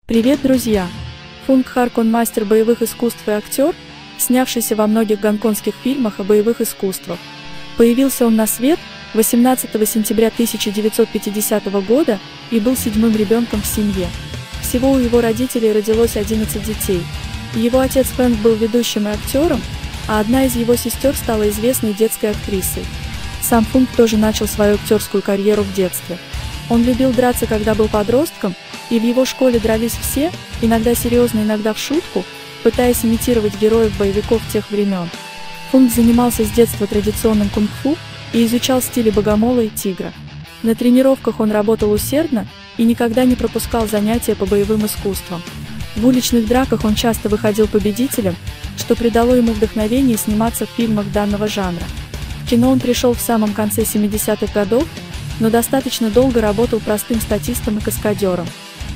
Привет, друзья! Фунг Хак, он мастер боевых искусств и актер, снявшийся во многих гонконгских фильмах о боевых искусствах. Появился он на свет 18 сентября 1950 года и был седьмым ребенком в семье. Всего у его родителей родилось 11 детей. Его отец Фэнг был ведущим и актером, а одна из его сестер стала известной детской актрисой. Сам Фунг тоже начал свою актерскую карьеру в детстве. Он любил драться, когда был подростком, и в его школе дрались все, иногда серьезно, иногда в шутку, пытаясь имитировать героев-боевиков тех времен. Фунг занимался с детства традиционным кунг-фу и изучал стили богомола и тигра. На тренировках он работал усердно и никогда не пропускал занятия по боевым искусствам. В уличных драках он часто выходил победителем, что придало ему вдохновение сниматься в фильмах данного жанра. В кино он пришел в самом конце 70-х годов, но достаточно долго работал простым статистом и каскадером.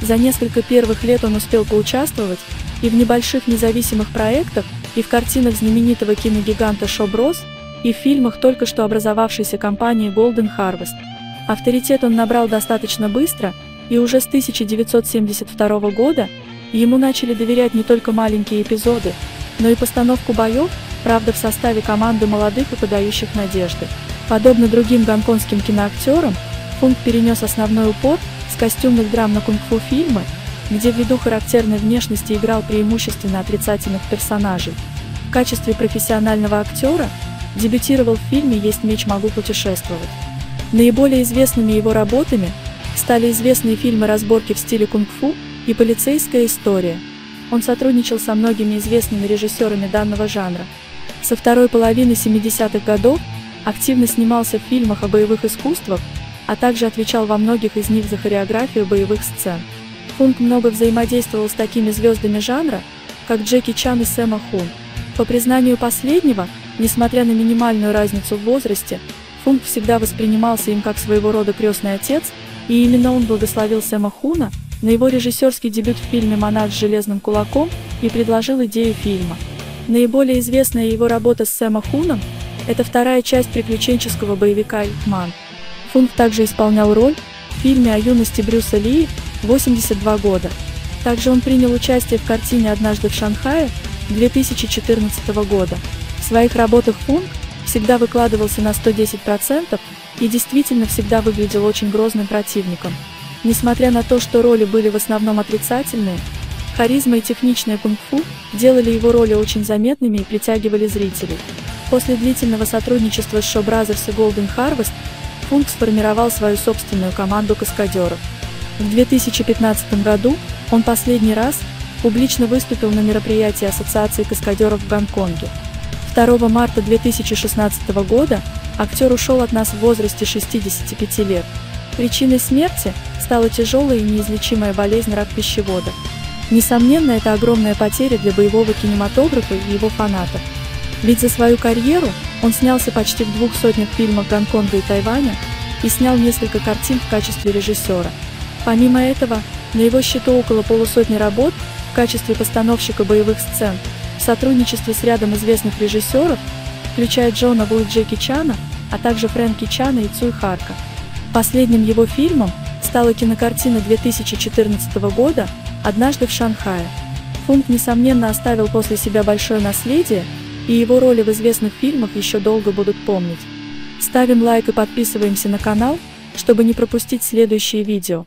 За несколько первых лет он успел поучаствовать и в небольших независимых проектах, и в картинах знаменитого киногиганта Шо Брос, и в фильмах только что образовавшейся компании Golden Harvest. Авторитет он набрал достаточно быстро, и уже с 1972 года ему начали доверять не только маленькие эпизоды, но и постановку боев, правда в составе команды молодых и подающих надежды. Подобно другим гонконгским киноактерам, Фунг перенес основной упор с костюмных драм на кунг-фу фильмы, где ввиду характерной внешности играл преимущественно отрицательных персонажей. В качестве профессионального актера дебютировал в фильме «Есть меч, могу путешествовать». Наиболее известными его работами стали известные фильмы разборки в стиле кунг-фу и «Полицейская история». Он сотрудничал со многими известными режиссерами данного жанра. Со второй половины 70-х годов активно снимался в фильмах о боевых искусствах, а также отвечал во многих из них за хореографию боевых сцен. Фунг много взаимодействовал с такими звездами жанра, как Джеки Чан и Сэмма Хун. По признанию последнего, несмотря на минимальную разницу в возрасте, Фунг всегда воспринимался им как своего рода крестный отец, и именно он благословил Сэмма Хуна на его режиссерский дебют в фильме «Монарх с железным кулаком» и предложил идею фильма. Наиболее известная его работа с Сэмом Хуном – это вторая часть приключенческого боевика «Ип Ман». Фунг также исполнял роль в фильме о юности Брюса Ли 82 года. Также он принял участие в картине «Однажды в Шанхае» 2014 года. В своих работах Фунг всегда выкладывался на 110% и действительно всегда выглядел очень грозным противником. Несмотря на то, что роли были в основном отрицательные, харизма и техничное кунг-фу делали его роли очень заметными и притягивали зрителей. После длительного сотрудничества с Шо Бразерс и Golden Harvest Фунг сформировал свою собственную команду каскадеров. В 2015 году он последний раз публично выступил на мероприятии Ассоциации каскадеров в Гонконге. 2 марта 2016 года актер ушел от нас в возрасте 65 лет. Причиной смерти стала тяжелая и неизлечимая болезнь рак пищевода. Несомненно, это огромная потеря для боевого кинематографа и его фанатов. Ведь за свою карьеру он снялся почти в 200 фильмах Гонконга и Тайваня и снял несколько картин в качестве режиссера. Помимо этого, на его счету около полусотни работ в качестве постановщика боевых сцен в сотрудничестве с рядом известных режиссеров, включая Джона Ву и Джеки Чана, а также Фрэнки Чана и Цуй Харка. Последним его фильмом стала кинокартина 2014 года «Однажды в Шанхае». Фунг, несомненно, оставил после себя большое наследие, и его роли в известных фильмах еще долго будут помнить. Ставим лайк и подписываемся на канал, чтобы не пропустить следующие видео.